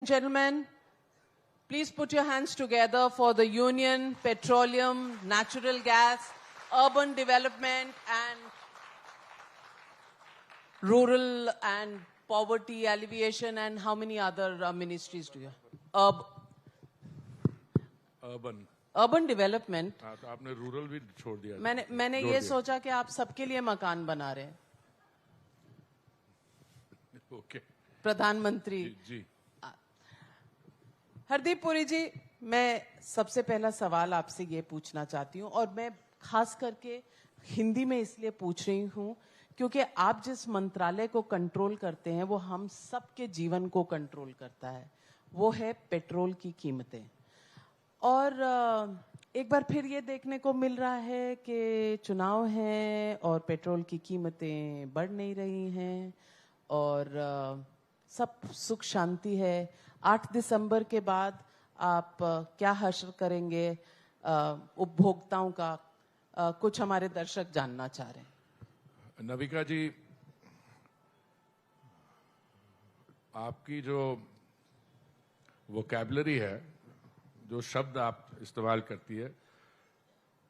Gentlemen, please put your hands together for the Union Petroleum, Natural Gas, Urban Development and Rural and Poverty Alleviation, and how many other ministries do you have? Urban Development. हाँ, तो आपने rural भी छोड़ दिया। मैंने ये सोचा कि आप सबके लिए मकान बना रहे हैं। ओके। प्रधानमंत्री जी। हरदीप पुरी जी, मैं सबसे पहला सवाल आपसे ये पूछना चाहती हूँ, और मैं खास करके हिंदी में इसलिए पूछ रही हूँ क्योंकि आप जिस मंत्रालय को कंट्रोल करते हैं वो हम सबके जीवन को कंट्रोल करता है, वो है पेट्रोल की कीमतें। और एक बार फिर ये देखने को मिल रहा है कि चुनाव हैं और पेट्रोल की कीमतें बढ़ नहीं रही हैं और सब सुख शांति है। 8 दिसंबर के बाद आप क्या हश्र करेंगे उपभोक्ताओं का, कुछ हमारे दर्शक जानना चाह रहे हैं। नविका जी, आपकी जो वोकैबुलरी है, जो शब्द आप इस्तेमाल करती है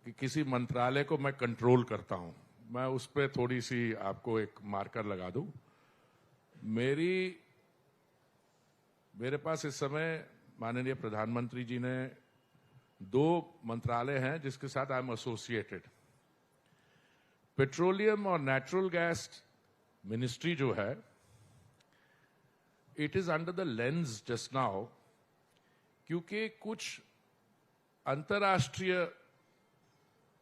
कि किसी मंत्रालय को मैं कंट्रोल करता हूं, मैं उस पर थोड़ी सी आपको एक मार्कर लगा दूं। मेरे पास इस समय माननीय प्रधानमंत्री जी ने 2 मंत्रालय हैं जिसके साथ आई एम एसोसिएटेड। पेट्रोलियम और नेचुरल गैस मिनिस्ट्री जो है, it is under the lens just now, क्योंकि कुछ अंतर्राष्ट्रीय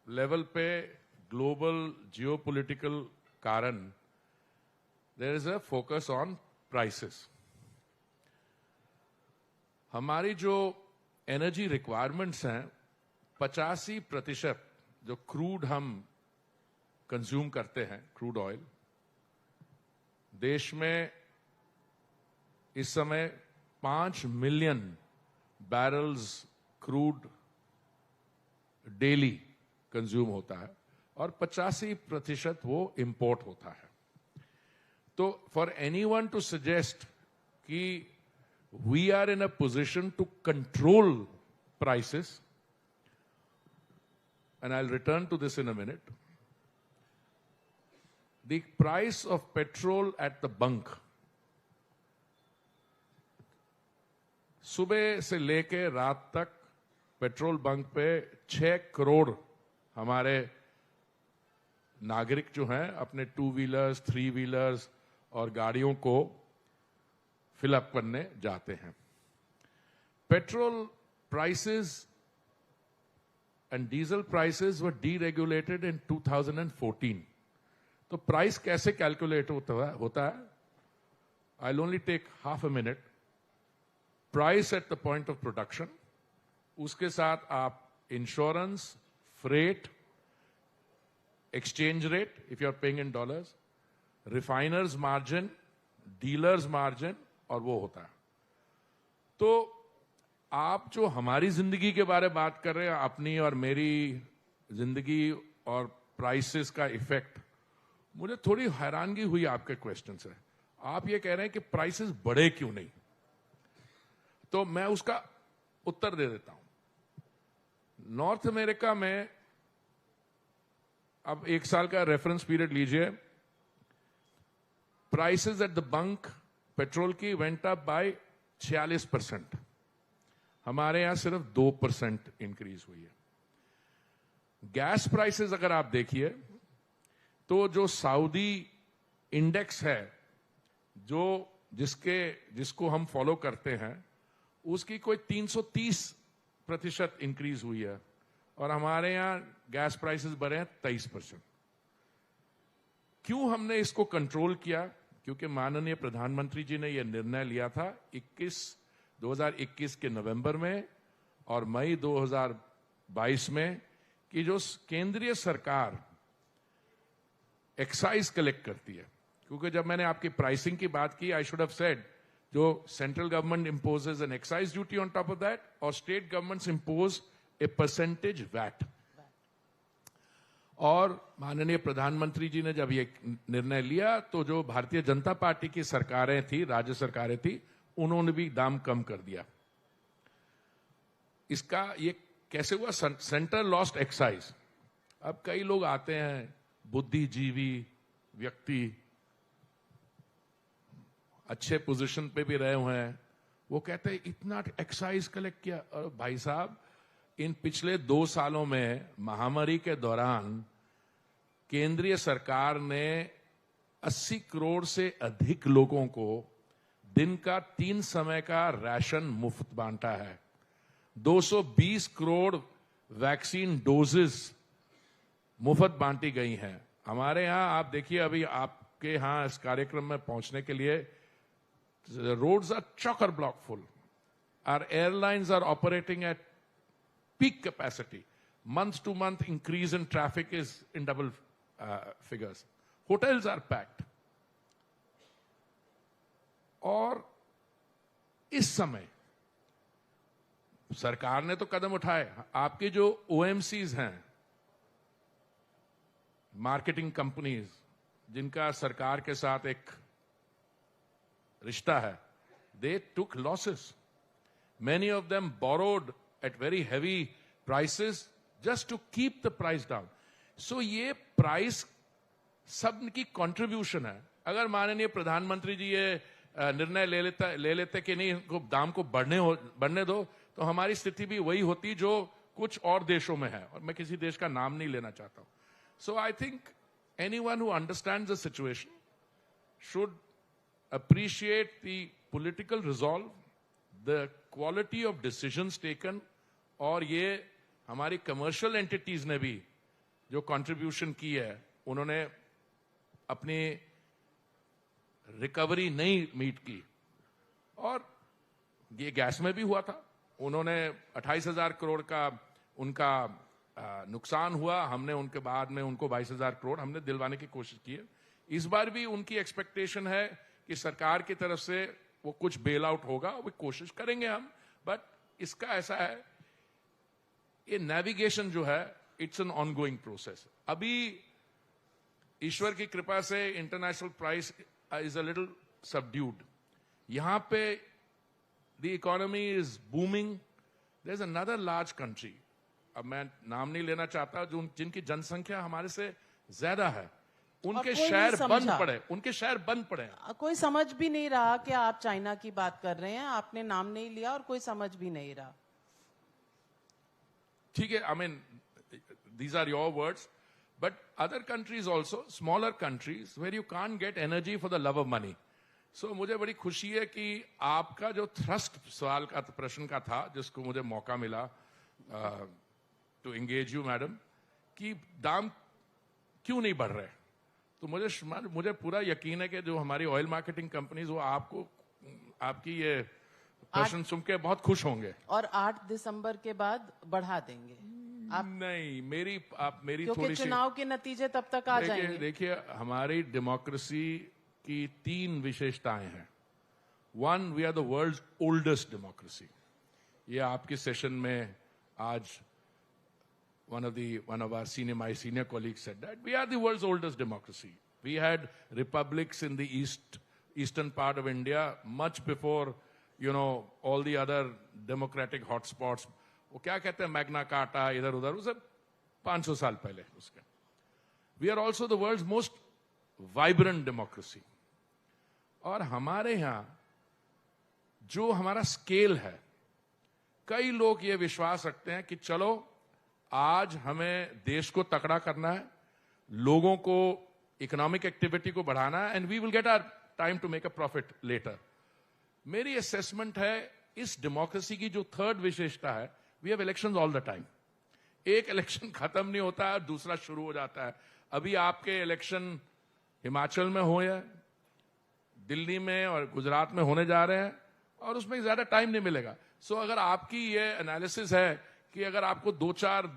लेवल पे ग्लोबल जियोपॉलिटिकल कारण there is a focus on prices. हमारी जो एनर्जी रिक्वायरमेंट्स हैं, 85% जो क्रूड हम कंज्यूम करते हैं, क्रूड ऑयल, देश में इस समय 5 million barrels crude daily consume होता है और 85% वो इंपोर्ट होता है। तो फॉर एनीवन टू सजेस्ट कि we are in a position to control prices, and I will return to this in a minute, the price of petrol at the bunk सुबह से लेके रात तक पेट्रोल बंक पे 6 करोड़ हमारे नागरिक जो हैं अपने 2 व्हीलर्स, 3 व्हीलर्स और गाड़ियों को फिलअप करने जाते हैं। Petrol prices and diesel prices were deregulated in 2014। तो प्राइस कैसे कैलकुलेट होता है? I will only take half a minute. Price at the point of production, उसके साथ आप insurance, freight, exchange rate if you are paying in dollars, refiners margin, dealers margin, और वो होता है। तो आप जो हमारी जिंदगी के बारे में बात कर रहे हैं, अपनी और मेरी जिंदगी और प्राइसेस का इफेक्ट, मुझे थोड़ी हैरानगी हुई आपके क्वेश्चन से। आप ये कह रहे हैं कि प्राइसेस बढ़े क्यों नहीं, तो मैं उसका उत्तर दे देता हूं। नॉर्थ अमेरिका में, अब 1 साल का रेफरेंस पीरियड लीजिए, prices at the bunk petrol की वेंट अप बाय 46%। हमारे यहां सिर्फ 2% इंक्रीज हुई है। गैस प्राइसेस अगर आप देखिए तो जो सऊदी इंडेक्स है, जिसको हम फॉलो करते हैं, उसकी कोई 330% इंक्रीज हुई है और हमारे यहां गैस प्राइसेस बढ़े हैं 23%। क्यों हमने इसको कंट्रोल किया? क्योंकि माननीय प्रधानमंत्री जी ने यह निर्णय लिया था 2021 के नवंबर में और मई 2022 में कि जो केंद्रीय सरकार एक्साइज कलेक्ट करती है, क्योंकि जब मैंने आपकी प्राइसिंग की बात की, आई शुड हैव सेड जो central government imposes an excise duty on top of that और state governments impose a percentage VAT. और माननीय प्रधानमंत्री जी ने जब ये निर्णय लिया तो जो भारतीय जनता पार्टी की सरकारें थी, राज्य सरकारें थी, उन्होंने भी दाम कम कर दिया। इसका ये कैसे हुआ? Centre lost excise. अब कई लोग आते हैं, बुद्धिजीवी व्यक्ति, अच्छे पोजीशन पे भी रहे हुए हैं, वो कहते हैं इतना एक्साइज कलेक्ट किया। और भाई साहब, इन पिछले 2 सालों में महामारी के दौरान केंद्रीय सरकार ने 80 करोड़ से अधिक लोगों को दिन का 3 समय का राशन मुफ्त बांटा है। 220 करोड़ वैक्सीन डोजेस मुफ्त बांटी गई हैं। हमारे यहां आप देखिए, अभी आपके यहां इस कार्यक्रम में पहुंचने के लिए roads are chocker block full. Our airlines are operating at peak capacity. Month to month increase in traffic is in double figures. Hotels are packed. और इस समय सरकार ने तो कदम उठाए। आपके जो OMCs हैं, मार्केटिंग कंपनीज, जिनका सरकार के साथ एक रिश्ता है, they took losses. Many of them borrowed at very heavy prices just to keep the price down. So ये प्राइस सबकी कंट्रीब्यूशन है। अगर माननीय प्रधानमंत्री जी ये निर्णय ले लेते कि नहीं, इनको दाम को बढ़ने दो, तो हमारी स्थिति भी वही होती जो कुछ और देशों में है, और मैं किसी देश का नाम नहीं लेना चाहता हूं। So I think anyone who understands the situation should appreciate the political resolve, the quality of decisions taken, और ये हमारी कमर्शियल एंटिटीज ने भी जो कंट्रीब्यूशन की है, उन्होंने अपनी रिकवरी नहीं मीट की। और ये गैस में भी हुआ था, उन्होंने 28,000 करोड़ का उनका नुकसान हुआ, हमने उनके बाद में उनको 22,000 करोड़ हमने दिलवाने की कोशिश की है। इस बार भी उनकी एक्सपेक्टेशन है कि सरकार की तरफ से वो कुछ बेल आउट होगा, वो कोशिश करेंगे हम। बट इसका ऐसा है, ये नेविगेशन जो है, इट्स एन ऑनगोइंग प्रोसेस। अभी ईश्वर की कृपा से international price is a little subdued. यहां पे the economy is booming. There is another large country, अब मैं नाम नहीं लेना चाहता, जिनकी जनसंख्या हमारे से ज्यादा है, उनके शहर बंद पड़े, उनके शहर बंद पड़े। कोई समझ भी नहीं रहा कि आप चाइना की बात कर रहे हैं, आपने नाम नहीं लिया और कोई समझ भी नहीं रहा। ठीक है, I mean these are your words, but other countries also, smaller countries where you can't get energy for the love of money. So मुझे बड़ी खुशी है कि आपका जो थ्रस्ट सवाल का प्रश्न का था, जिसको मुझे मौका मिला टू एंगेज यू मैडम, कि दाम क्यों नहीं बढ़ रहे, तो मुझे पूरा यकीन है कि जो हमारी ऑयल मार्केटिंग कंपनीज, वो आपकी ये प्रश्न सुन के बहुत खुश होंगे, और 8 दिसंबर के बाद बढ़ा देंगे। आप नहीं, मेरी क्योंकि चुनाव के नतीजे तब तक आ जाएंगे। देखिए, हमारी डेमोक्रेसी की 3 विशेषताएं हैं। 1, we are the world's oldest democracy. ये आपके सेशन में आज one of our my senior colleagues said that we are the world's oldest democracy. We had republics in the eastern part of India much before, all the other democratic hotspots. वो क्या कहते हैं, Magna carta, इधर उधर, वो सब 500 साल पहले उसके। We are also the world's most vibrant democracy. और हमारे यहां जो हमारा स्केल है, कई लोग ये विश्वास रखते हैं कि चलो आज हमें देश को तकड़ा करना है, लोगों को इकोनॉमिक एक्टिविटी को बढ़ाना है, and we will get our time to make a profit later. मेरी असेसमेंट है, इस डेमोक्रेसी की जो 3rd विशेषता है, we have elections all the time. एक इलेक्शन खत्म नहीं होता है, दूसरा शुरू हो जाता है। अभी आपके इलेक्शन हिमाचल में हो या दिल्ली में और गुजरात में होने जा रहे हैं, और उसमें ज्यादा टाइम नहीं मिलेगा। सो अगर आपकी ये एनालिसिस है कि अगर आपको 2-4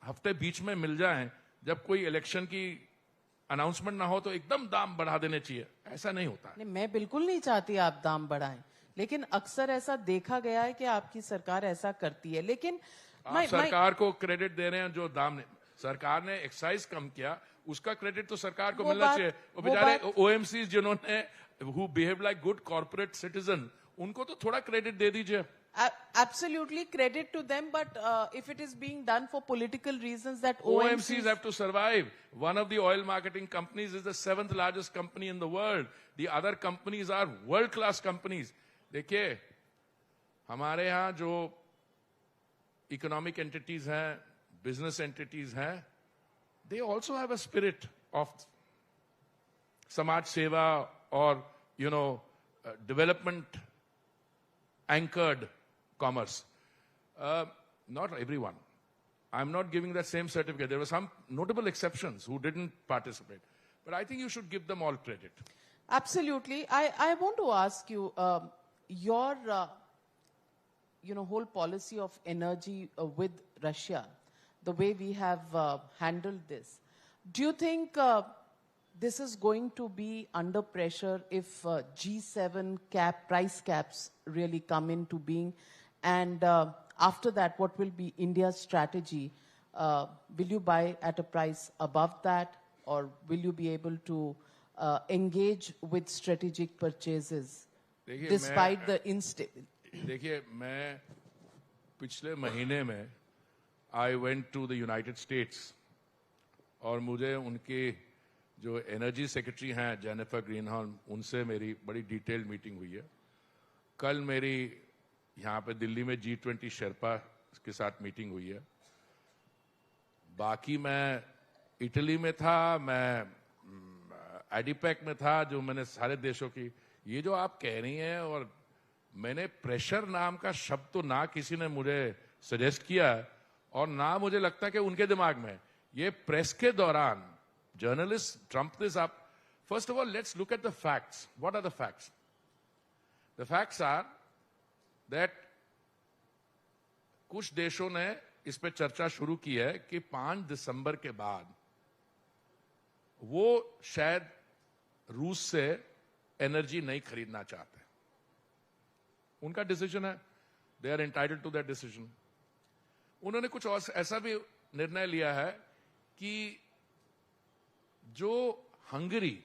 हफ्ते बीच में मिल जाएं, जब कोई इलेक्शन की अनाउंसमेंट ना हो, तो एकदम दाम बढ़ा देने चाहिए, ऐसा नहीं होता है। मैं बिल्कुल नहीं चाहती आप दाम बढ़ाएं, लेकिन अक्सर ऐसा देखा गया है कि आपकी सरकार ऐसा करती है। लेकिन आप सरकार को क्रेडिट दे रहे हैं, जो दाम सरकार ने एक्साइज कम किया, उसका क्रेडिट तो सरकार को मिलना चाहिए। वो बेचारे OMCs जिन्होंने who behave like good corporate citizen, उनको तो थोड़ा क्रेडिट दे दीजिए. Absolutely credit to them, but if it is being done for political reasons, that OMCs have to survive. One of the oil marketing companies is the 7th largest company in the world. The other companies are world-class companies. देखिए, हमारे यहाँ जो economic entities हैं, business entities हैं, they also have a spirit of समाज सेवा or, development anchored commerce. Not everyone. I'm not giving that same certificate. There were some notable exceptions who didn't participate. But I think you should give them all credit. Absolutely. I want to ask you, your, whole policy of energy with Russia, the way we have handled this. Do you think this is going to be under pressure if G7 price caps really come into being? And after that, what will be India's strategy? Will you buy at a price above that, or will you be able to engage with strategic purchases despite the instability? देखिए, मैं पिछले महीने में I went to the United States और मुझे उनके जो energy secretary हैं जेनिफर ग्रीनहॉर्न, उनसे मेरी बड़ी डिटेल्ड मीटिंग हुई है. कल मेरी यहाँ पे दिल्ली में G20 शेरपा के साथ मीटिंग हुई है. बाकी मैं इटली में था, मैं एडिपेक में था, जो मैंने सारे देशों की, ये जो आप कह रही हैं, और मैंने प्रेशर नाम का शब्द तो ना किसी ने मुझे सजेस्ट किया और ना मुझे लगता कि उनके दिमाग में. ये प्रेस के दौरान journalists trump this up. First of all, let's look at the facts. What are the facts? The facts are that कुछ देशों ने इस पे चर्चा शुरू की है कि 5 दिसंबर के बाद वो शायद रूस से एनर्जी नहीं खरीदना चाहते. उनका डिसीजन है, they are entitled to that decision. उन्होंने कुछ और ऐसा भी निर्णय लिया है कि जो Hungary,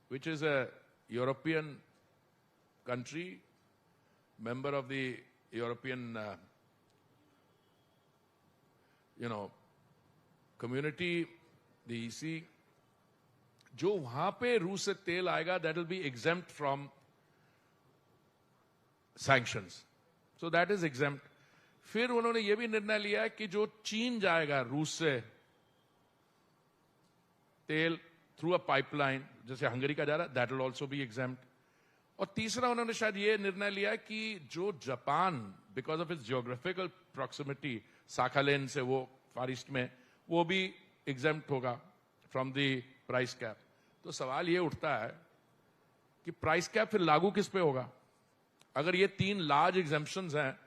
which is a European country, member of the European, community, the EC, जो वहां पे रूस से तेल आएगा, that will be exempt from sanctions. So that is exempt. फिर उन्होंने ये भी निर्णय लिया कि जो चीन जाएगा रूस से तेल थ्रू अ पाइपलाइन, जैसे हंगरी का जा रहा है, that will also be exempt. और तीसरा उन्होंने शायद ये निर्णय लिया कि जो Japan, because of its geographical proximity Sakhalin से, वो फार ईस्ट में, वो भी एग्जेम्प्ट होगा फ्रॉम द प्राइस कैप. तो सवाल ये उठता है कि प्राइस कैप फिर लागू किस पे होगा अगर ये 3 लार्ज एग्जेम्पशंस हैं.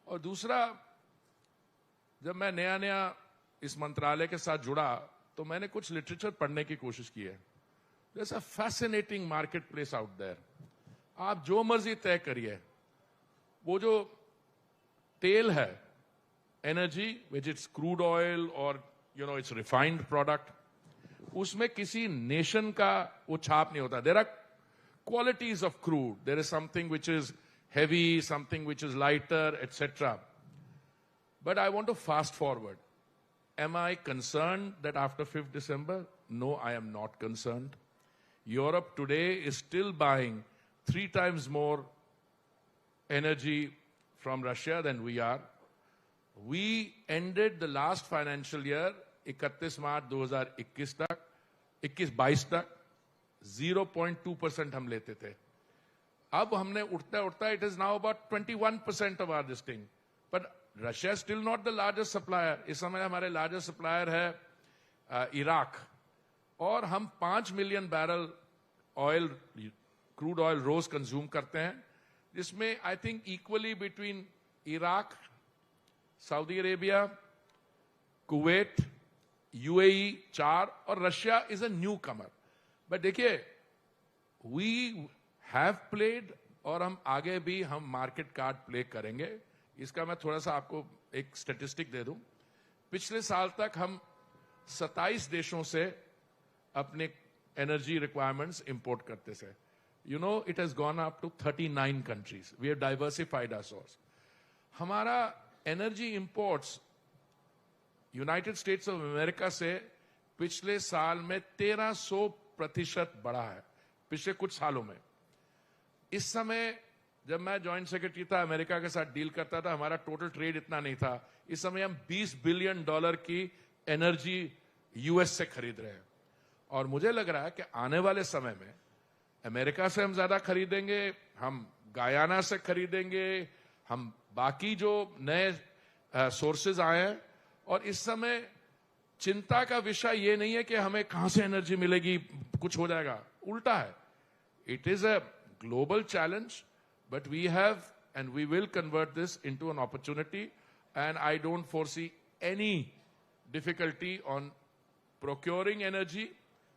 और दूसरा, जब मैं नया नया इस मंत्रालय के साथ जुड़ा तो मैंने कुछ लिटरेचर पढ़ने की कोशिश की है. There's a fascinating marketplace out there. आप जो मर्जी तय करिए, वो जो तेल है, energy, which is crude oil or it's refined product, उसमें किसी नेशन का वो छाप नहीं होता. There are qualities of crude. There is something which is heavy, something which is lighter, etc. But I want to fast forward. Am I concerned that after 5th December? No, I am not concerned. Europe today is still buying 3 times more energy from Russia than we are. We ended the last financial year, 31 March 2021 तक, 21-22 तक, 0.2% हम लेते थे. अब हमने उठता, it is now about 21% of our this thing. But Russia is still not the largest supplier. इस समय हमारे largest supplier है इराक, और हम 5 million barrel oil, crude oil रोज कंज्यूम करते हैं, जिसमें I think equally between Iraq, Saudi Arabia, Kuwait, UAE 4, और Russia is a newcomer. But देखिए, वी हैव प्लेड, और हम आगे भी हम मार्केट कार्ड प्ले करेंगे. इसका मैं थोड़ा सा आपको एक स्टैटिस्टिक दे दूं. पिछले साल तक हम 27 देशों से अपने एनर्जी रिक्वायरमेंट्स इंपोर्ट करते थे. you know, it has gone up to 39 countries. We have diversified our source. हमारा energy imports United states of America से पिछले साल में 1300% बढ़ा है, पिछले कुछ सालों में। इस समय जब मैं जॉइंट सेक्रेटरी था, अमेरिका के साथ डील करता था, हमारा टोटल ट्रेड इतना नहीं था। इस समय हम $20 बिलियन की एनर्जी यूएस से खरीद रहे हैं, और मुझे लग रहा है कि आने वाले समय में अमेरिका से हम ज्यादा खरीदेंगे, हम गायाना से खरीदेंगे, हम बाकी जो नए सोर्सेज आए हैं। और इस समय चिंता का विषय ये नहीं है कि हमें कहां से एनर्जी मिलेगी, कुछ हो जाएगा, उल्टा है। It is a global challenge, but we have and we will convert this into an opportunity, and I don't foresee any difficulty on procuring energy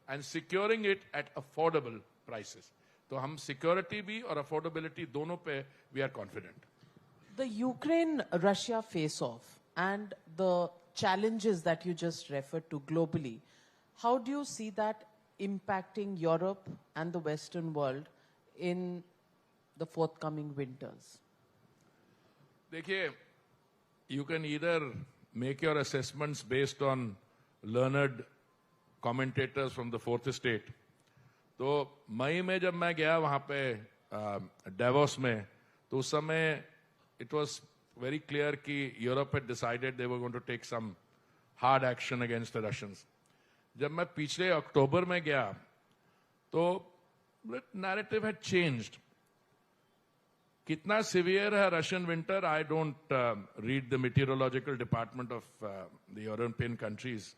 and securing it at affordable prices. तो हम security भी और affordability दोनों पे we are confident. The Ukraine-Russia face-off and the challenges that you just referred to globally, how do you see that impacting Europe and the Western world in the forthcoming winters? देखिए, you can either make your assessments based on learned commentators from the fourth estate. तो मई में जब मैं गया वहां पे DeVos में, तो उस समय it was very clear कि Europe had decided they were going to take some hard action against the Russians. जब मैं पिछले अक्टूबर में गया, तो narrative had changed. कितना सिवियर है Russian winter, I don't read the meteorological department of the European countries,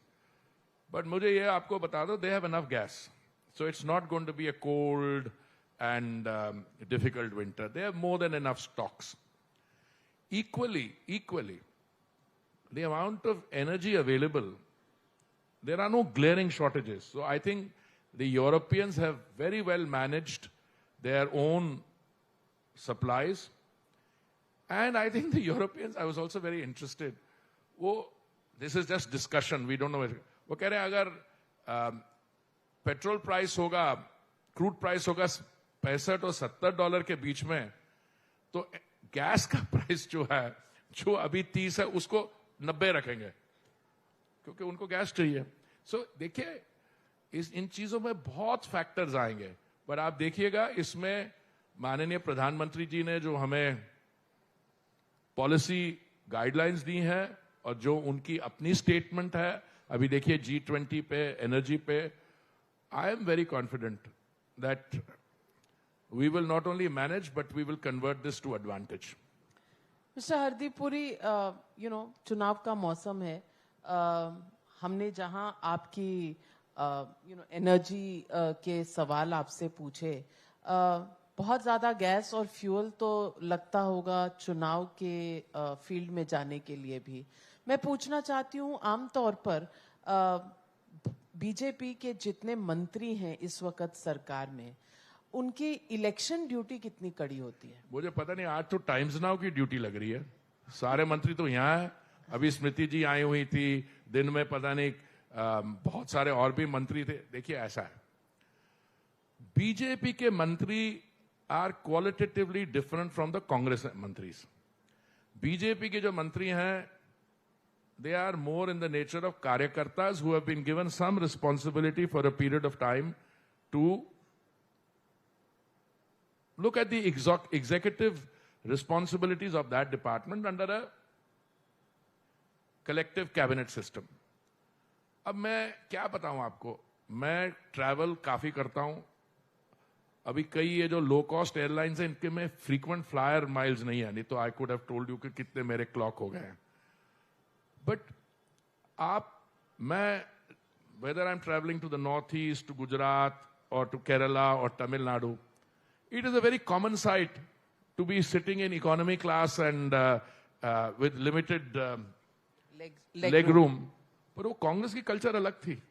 but मुझे ये आपको बता दो, they have enough gas, so it's not going to be a cold and difficult winter. They have more than enough stocks. Equally, the amount of energy available, there are no glaring shortages. So I think the Europeans have very well managed their own supplies. And I think the Europeans, I was also very interested. This is just discussion, we don't know. वो कह रहे हैं अगर petrol price होगा, crude price होगा $65 और $70 के बीच में, तो गैस का प्राइस जो है, जो अभी 30 है, उसको 90 रखेंगे, क्योंकि उनको गैस चाहिए. सो देखिए, इन चीजों में बहुत फैक्टर्स आएंगे, पर आप देखिएगा इसमें माननीय प्रधानमंत्री जी ने जो हमें पॉलिसी गाइडलाइंस दी हैं और जो उनकी अपनी स्टेटमेंट है, अभी देखिए G20 पे, एनर्जी पे, I am very confident that we will not only manage, but we will convert this to advantage. Mr. Hardeep Puri, चुनाव का मौसम है. हमने जहां आपकी एनर्जी के सवाल आपसे पूछे, बहुत ज्यादा गैस और फ्यूल तो लगता होगा चुनाव के फील्ड में जाने के लिए भी. मैं पूछना चाहती हूं, आमतौर पर बीजेपी के जितने मंत्री हैं इस वक्त सरकार में, उनकी इलेक्शन ड्यूटी कितनी कड़ी होती है? मुझे पता नहीं, आज तो टाइम्स नाउ की ड्यूटी लग रही है. सारे मंत्री तो यहाँ है. अभी स्मृति जी आई हुई थी, दिन में पता नहीं बहुत सारे और भी मंत्री थे. देखिए, ऐसा है, बीजेपी के मंत्री are qualitatively different from the Congress मंत्रीज. बीजेपी के जो मंत्री हैं, they are more in the nature of कार्यकर्तास who have been given some responsibility for a period of time to look at the executive responsibilities of that department under a collective cabinet system. अब मैं क्या बताऊं आपको, मैं travel काफी करता हूं. अभी कई ये जो लो कॉस्ट एयरलाइंस हैं, इनके में फ्रीक्वेंट फ्लायर माइल्स नहीं है, नहीं तो I could have told you कि कितने मेरे क्लॉक हो गए हैं. बट मैं whether I'm traveling to the northeast, to Gujarat, or to Kerala, or Tamil Nadu, it is a very common sight to be sitting in economy class and with limited leg room. पर वो कांग्रेस की culture अलग थी.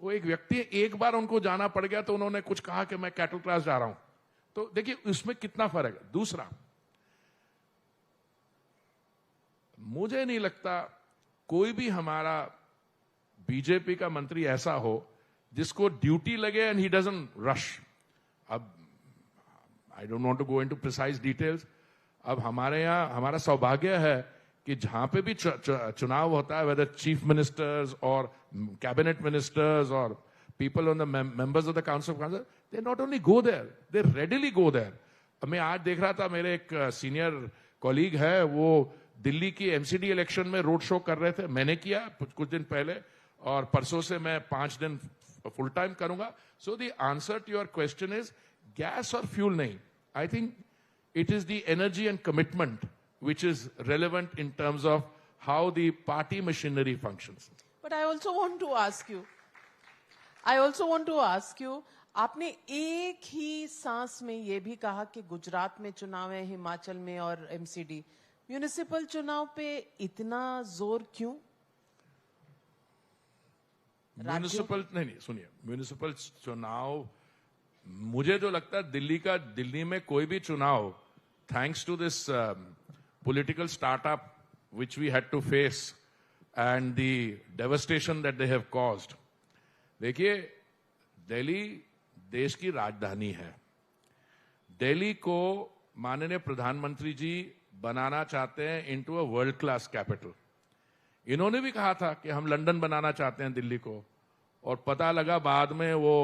वो एक व्यक्ति, एक बार उनको जाना पड़ गया तो उन्होंने कुछ कहा कि मैं कैटल क्लास जा रहा हूं. तो देखिए उसमें कितना फर्क है. दूसरा, मुझे नहीं लगता कोई भी हमारा बीजेपी का मंत्री ऐसा हो जिसको ड्यूटी लगे एंड ही डजंट रश. अब I don't want to go into precise details. अब हमारे यहाँ हमारा सौभाग्य है कि जहां पे भी चुनाव होता है, वेदर चीफ मिनिस्टर्स और कैबिनेट मिनिस्टर्स और people on the members of the council of council, they not only go there, they readily go there. मैं आज देख रहा था, मेरे एक सीनियर कॉलीग है, वो दिल्ली की एमसीडी इलेक्शन में रोड शो कर रहे थे. मैंने किया कुछ दिन पहले, और परसों से मैं 5 दिन फुल टाइम करूंगा. So the answer to your question is gas और फ्यूल नहीं. I think it is the energy and commitment which is relevant in terms of how the party machinery functions. But I also want to ask you, आपने एक ही सांस में ये भी कहा कि गुजरात में चुनाव है, हिमाचल में और एमसीडी. म्यूनिसिपल चुनाव पे इतना जोर क्यों? म्यूनिसिपल नहीं, सुनिए, म्यूनिसिपल चुनाव मुझे जो लगता है दिल्ली में कोई भी चुनाव, thanks to this political startup which we had to face and the devastation that they have caused. देखिए, दिल्ली देश की राजधानी है. दिल्ली को माननीय प्रधानमंत्री जी बनाना चाहते हैं into a world class capital. इन्होंने भी कहा था कि हम लंदन बनाना चाहते हैं दिल्ली को, और पता लगा बाद में वो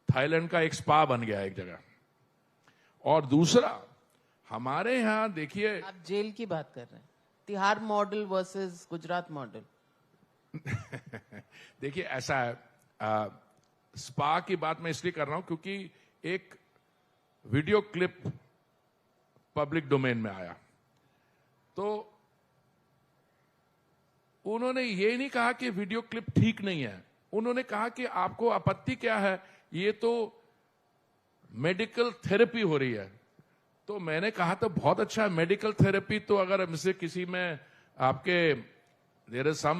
थाईलैंड का एक स्पा बन गया एक जगह. और दूसरा, हमारे यहां देखिए, आप जेल की बात कर रहे हैं, Tihar model versus Gujarat model. देखिए, ऐसा है, स्पा की बात मैं इसलिए कर रहा हूं क्योंकि एक वीडियो क्लिप पब्लिक डोमेन में आया, तो उन्होंने ये नहीं कहा कि वीडियो क्लिप ठीक नहीं है. उन्होंने कहा कि आपको आपत्ति क्या है, ये तो मेडिकल थेरेपी हो रही है. तो मैंने कहा तो बहुत अच्छा है, मेडिकल थेरेपी तो अगर हमसे किसी में आपके there is some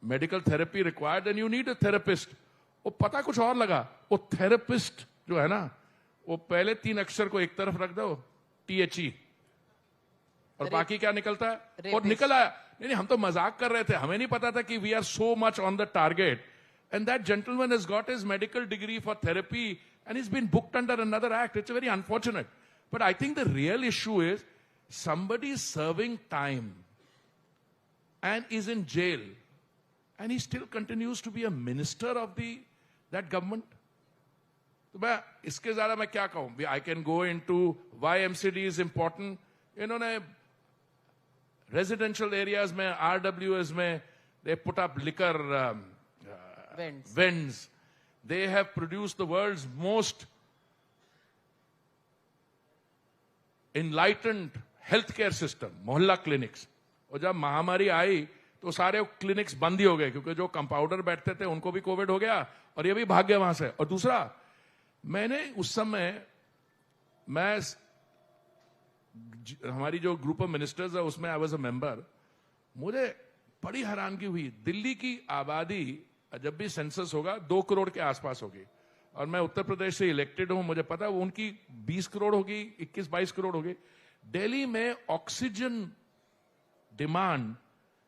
medical therapy required and you need a therapist. वो पता कुछ और लगा, वो थेरेपिस्ट जो है ना, वो पहले 3 अक्षर को एक तरफ रख दो, THE, और बाकी क्या निकलता है, और निकल आया. नहीं, हम तो मजाक कर रहे थे, हमें नहीं पता था कि we are so much on the target. And that gentleman has got his medical degree for therapy and is been booked under another act. It's very unfortunate. But I think the real issue is somebody is serving time and is in jail, and he still continues to be a minister of that government. तो मैं इसके ज्यादा मैं क्या कहूं? I can go into why MCD is important. इन्होंने residential areas में, RWS में, they put up liquor vents. They have produced the world's most enlightened healthcare system, मोहल्ला क्लिनिक्स. और जब महामारी आई तो सारे क्लिनिक्स बंद ही हो गए, क्योंकि जो कंपाउंडर बैठते थे उनको भी कोविड हो गया और ये भी भाग गया वहां से. और दूसरा, मैंने उस समय, मैं हमारी जो ग्रुप ऑफ मिनिस्टर्स है उसमें आई वाज अ मेंबर. मुझे बड़ी हैरानगी हुई, दिल्ली की आबादी जब भी सेंसस होगा 2 करोड़ के आसपास होगी, और मैं उत्तर प्रदेश से इलेक्टेड हूं, मुझे पता है वो उनकी 20 करोड़ होगी, 21-22 करोड़ होगी. दिल्ली में ऑक्सीजन डिमांड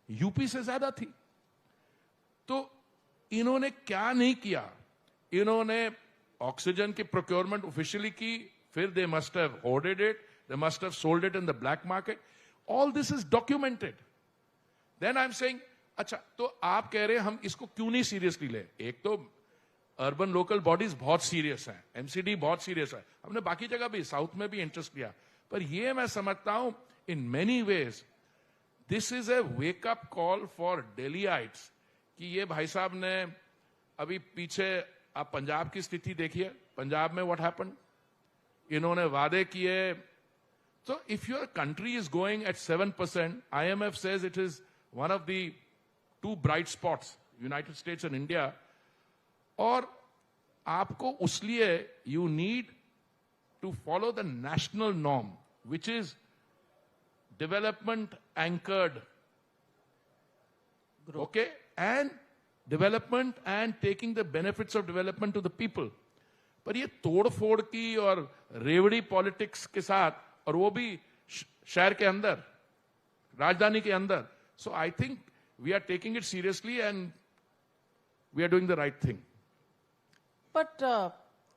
यूपी से ज्यादा थी. तो इन्होंने क्या नहीं किया, इन्होंने ऑक्सीजन की प्रोक्योरमेंट ऑफिशियली की, फिर they must have ordered it, they must have sold it in the black market. All this is documented. Then I am saying, अच्छा तो आप कह रहे हैं हम इसको क्यों नहीं सीरियसली ले. एक तो अर्बन लोकल बॉडीज बहुत सीरियस हैं, एमसीडी बहुत सीरियस है, हमने बाकी जगह भी, साउथ में भी इंटरेस्ट लिया. पर ये मैं समझता हूं in many ways this is a wake up call for Delhiites कि ये भाई साहब ने अभी पीछे, आप पंजाब की स्थिति देखिए, पंजाब में व्हाट हैपेंड, इन्होंने वादे किए. तो if your country is going at 7%, IMF says it is one of the 2 bright spots, United States and India. और आपको उसलिए you need to follow the national norm which is development anchored, okay, and development and taking the benefits of development to the people. पर ये तोड़फोड़ की और रेवड़ी politics के साथ, और वो भी शहर के अंदर, राजधानी के अंदर. So I think we are taking it seriously and we are doing the right thing. But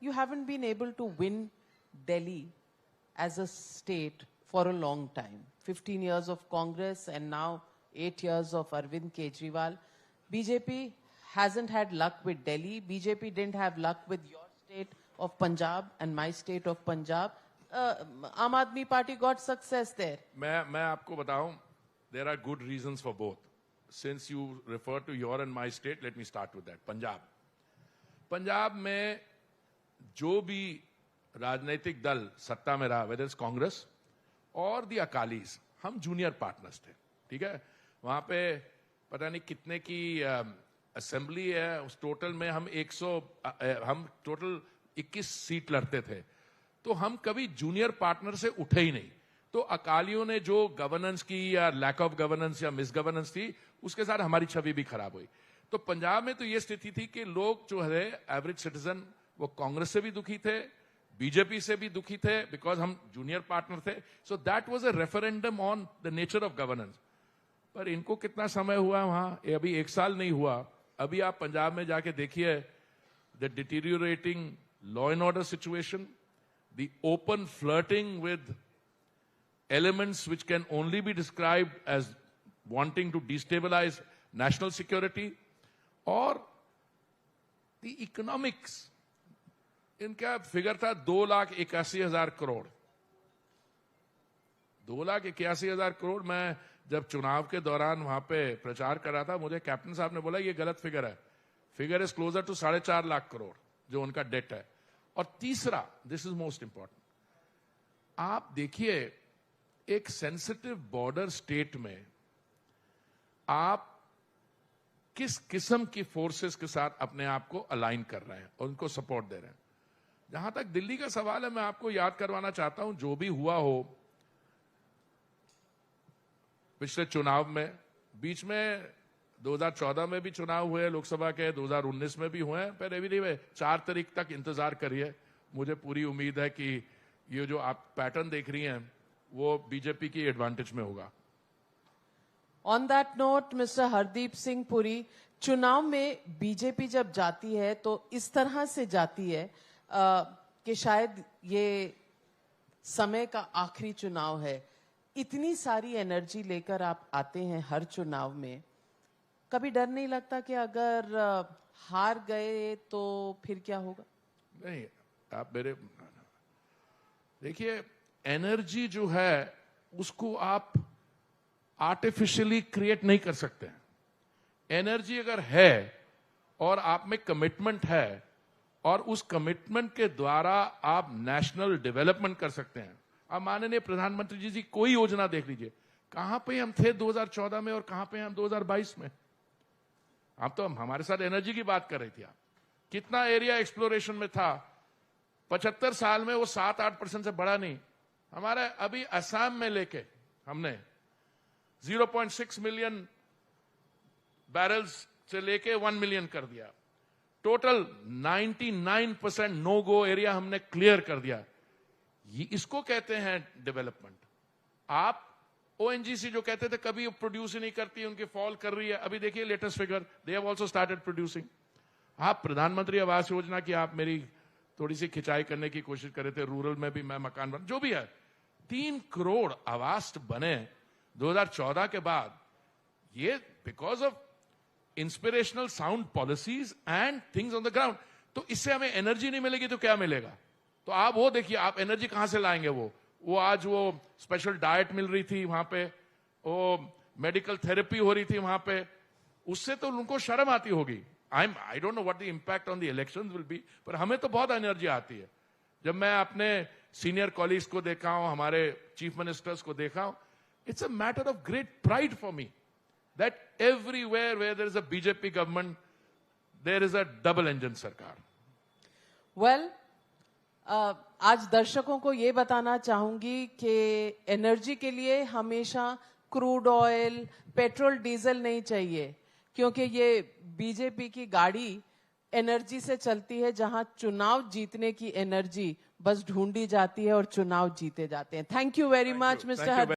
you haven't been able to win Delhi as a state for a long time. 15 years of Congress and now 8 years of Arvind Kejriwal. BJP hasn't had luck with Delhi. BJP didn't have luck with your state of Punjab and my state of Punjab. Aam Aadmi Party got success there. मैं आपको बताऊं, there are good reasons for both. Since you refer to your and my state, let me start with that. Punjab में जो भी राजनीतिक दल सत्ता में रहा, whether it's कांग्रेस और दी अकालीज, हम जूनियर पार्टनर्स थे, ठीक है। वहां पे पता नहीं कितने की असेंबली है, उस टोटल में हम टोटल 21 सीट लड़ते थे, तो हम कभी जूनियर पार्टनर से उठे ही नहीं। तो अकालियों ने जो गवर्नेंस की या लैक ऑफ गवर्नेंस या मिस गवर्नेंस थी, उसके साथ हमारी छवि भी खराब हुई। तो पंजाब में तो ये स्थिति थी कि लोग जो है एवरेज सिटीजन वो कांग्रेस से भी दुखी थे, बीजेपी से भी दुखी थे, बिकॉज हम जूनियर पार्टनर थे। So that was a referendum on the nature of governance. पर इनको कितना समय हुआ वहां? अभी 1 साल नहीं हुआ। अभी आप पंजाब में जाके देखिए, the deteriorating law and order situation, the open flirting with elements which can only be described as wanting to destabilize national security, or the economics. इनका फिगर था 2,81,000 करोड़। 2,81,000 करोड़। मैं जब चुनाव के दौरान वहां पे प्रचार कर रहा था, मुझे कैप्टन साहब ने बोला ये गलत फिगर है, figure is closer to 4.5 lakh crore जो उनका डेट है। और तीसरा, दिस इज मोस्ट इंपॉर्टेंट, आप देखिए एक सेंसिटिव बॉर्डर स्टेट में आप किस किस्म की फोर्सेस के साथ अपने आप को अलाइन कर रहे हैं और उनको सपोर्ट दे रहे हैं। जहां तक दिल्ली का सवाल है, मैं आपको याद करवाना चाहता हूं, जो भी हुआ हो पिछले चुनाव में, बीच में 2014 में भी चुनाव हुए लोकसभा के, 2019 में भी हुए हैं, पर अभी नहीं, 4 तारीख तक इंतजार करिए। मुझे पूरी उम्मीद है कि ये जो आप पैटर्न देख रही हैं वो बीजेपी की एडवांटेज में होगा। On that note, mister Hardeep Singh Puri, चुनाव में बीजेपी जब जाती है तो इस तरह से जाती है कि शायद ये समय का आखिरी चुनाव है। इतनी सारी एनर्जी लेकर आप आते हैं हर चुनाव में, कभी डर नहीं लगता कि अगर हार गए तो फिर क्या होगा? नहीं, आप मेरे देखिए, एनर्जी जो है उसको आप आर्टिफिशियली क्रिएट नहीं कर सकते हैं। एनर्जी अगर है और आप में कमिटमेंट है और उस कमिटमेंट के द्वारा आप नेशनल डेवलपमेंट कर सकते हैं। आप माननीय प्रधानमंत्री जी कोई योजना देख लीजिए, कहां पे हम थे 2014 में और कहां पे हम 2022 में। आप तो हमारे साथ एनर्जी की बात कर रही थी। आप कितना एरिया एक्सप्लोरेशन में था 75 साल में, वो 7-8% से बढ़ा नहीं। हमारे अभी असम में लेके हमने 0.6 मिलियन बैरल्स से लेके 1 मिलियन कर दिया। टोटल 99% नो गो एरिया हमने क्लियर कर दिया। इसको कहते हैं डेवलपमेंट। आप ओएनजीसी जो कहते थे कभी प्रोड्यूस ही नहीं करती, उनकी फॉल कर रही है, अभी देखिए latest figure, they have also started producing. आप प्रधानमंत्री आवास योजना की आप मेरी थोड़ी सी खिंचाई करने की कोशिश कर रहे थे, रूरल में भी मैं मकान बन, जो भी है 3 करोड़ आवास बने 2014 के बाद। ये because of inspirational sound policies and things on the ground. तो इससे हमें एनर्जी नहीं मिलेगी तो क्या मिलेगा? तो आप वो देखिए, आप एनर्जी कहां से लाएंगे? वो आज वो स्पेशल डाइट मिल रही थी वहां पे, वो मेडिकल थेरेपी हो रही थी वहां पे, उससे तो उनको शर्म आती होगी। I don't know what the impact on the elections will be, पर हमें तो बहुत एनर्जी आती है। जब मैं अपने सीनियर कॉलीग्स को देखा हूं, हमारे चीफ मिनिस्टर्स को देखा हूं, it's a matter of great pride for me that everywhere where there is a BJP government there is a double engine सरकार। वेल, आज दर्शकों को ये बताना चाहूंगी कि एनर्जी के लिए हमेशा क्रूड ऑयल, पेट्रोल, डीजल नहीं चाहिए, क्योंकि ये बीजेपी की गाड़ी एनर्जी से चलती है, जहां चुनाव जीतने की एनर्जी बस ढूंढी जाती है और चुनाव जीते जाते हैं। Thank you very much mister